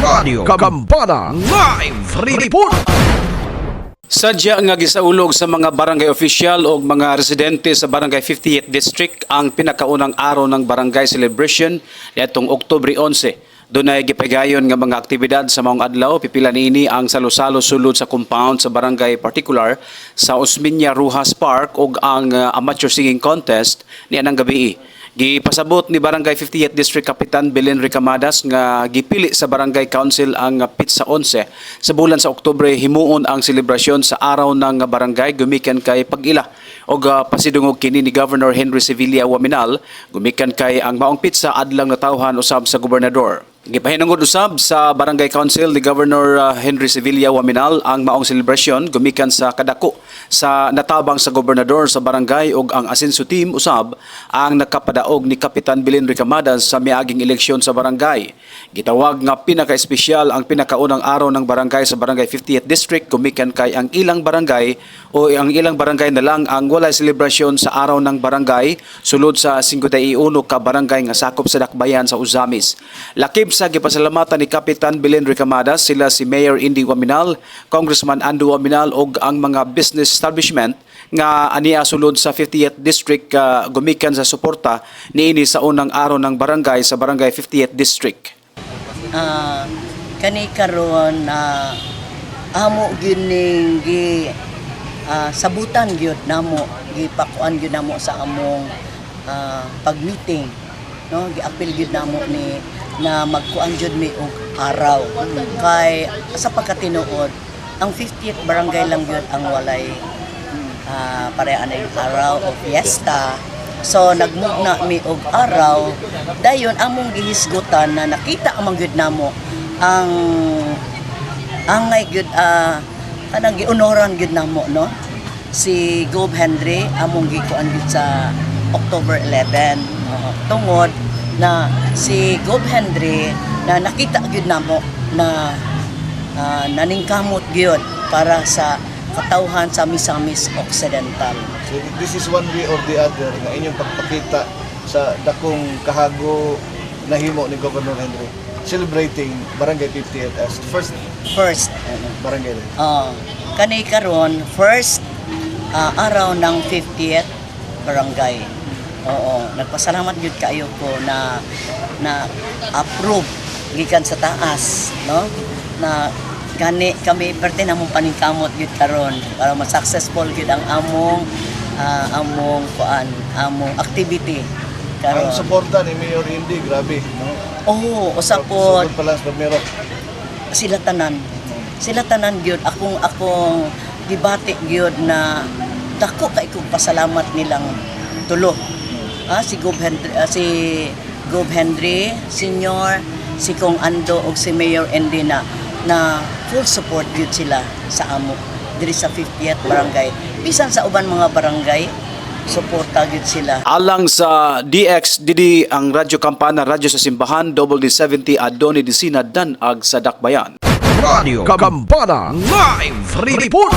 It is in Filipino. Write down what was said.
Radio Gambana Live Report. Sadya nga gisaulog sa mga barangay official o mga residente sa Barangay 58th District ang pinakaunang araw ng barangay celebration nitong Oktubre 11. Doon ay gipagayon nga mga aktibidad sa maong adlaw, pipila niini ang salo-salo sulod sa compound sa barangay particular sa Osmeña Rojas Park ug ang amateur singing contest nianang gabi. Gipasabot ni Barangay 58th District Kapitan Belen Ricamadas nga gipili sa Barangay Council ang Pizza 11 sa bulan sa Oktubre himuon ang selebrasyon sa araw ng barangay gumikan kay pag-ila og pasidungog kini ni Governor Henry Sevilla Waminal gumikan kay ang maong pizza adlang natawhan usab sa gobernador. Gipahinungod usab sa Barangay Council ni Governor Henry Sevilla Waminal ang maong selebrasyon gumikan sa kadako sa natabang sa gobernador sa barangay ug ang asenso team usab ang nakapadaog ni Kapitan Belen Ricamadas sa miaging eleksyon sa barangay. Gitawag nga pinaka-espesyal ang pinakaunang araw ng barangay sa Barangay 50th District gumikan kay ang ilang barangay o ang ilang barangay na lang ang walay selebrasyon sa araw ng barangay sulod sa 51 ka barangay nga sakop sa dakbayan sa Uzamis. Lakip sa gipasalamatan ni Kapitan Belen Ricamadas sila si Mayor Indy Waminal, Congressman Ando Waminal ug ang mga business establishment nga aniya sulod sa 50th District gumikan sa suporta niini sa unang araw ng barangay sa Barangay 50th District. Kani karon amo gining gi sabutan gyud namo gipakuan gyud namo sa among pag-meeting, no, giapil gyud namo ni na magkuan jud mi og araw kay sa pagkatinuod ang 50th barangay lang gyud ang walay parehan ang araw o fiesta. So nagmugna mi og araw dayon among gihisgutan na nakita among gyud namo ang angay gyud kanang giunoran gyud namo, no, si Gov Henry among gikuan gyud sa October 11 tungod na si Gov Henry na nakita gyud namo na naningkamot gyud para sa katawhan sa Misamis Occidental. So this is one way or the other nga inyong pagpakita sa dakong kahago nahimo ni Governor Henry celebrating Barangay 58 as first barangay. Kanay karon first araw ng 50th barangay. Oo, nagpasalamat gyud kaayo ko na approve gikan sa taas, no, na kami parte namong paningkamot gyud karon para ma-successful gyud ang among activity karon. Ang suporta ni Mayor Indy grabe, no. Usap po sugod pa lang sa Mero. Sila tanan gyud akong gibati gyud na dako kay kong pasalamat nilang tulo. Si Gov Henry Senior, si Kong Ando ug si Mayor Indy na full support gyud sila sa amo diri sa 50th barangay. Bisan sa uban mga barangay, suporta gyud sila. Alang sa DXDD ang Radyo Kampana, radyo sa simbahan, Double D70 Adoni Disina Danag sa Dakbayan. Radio Gambana Live Report.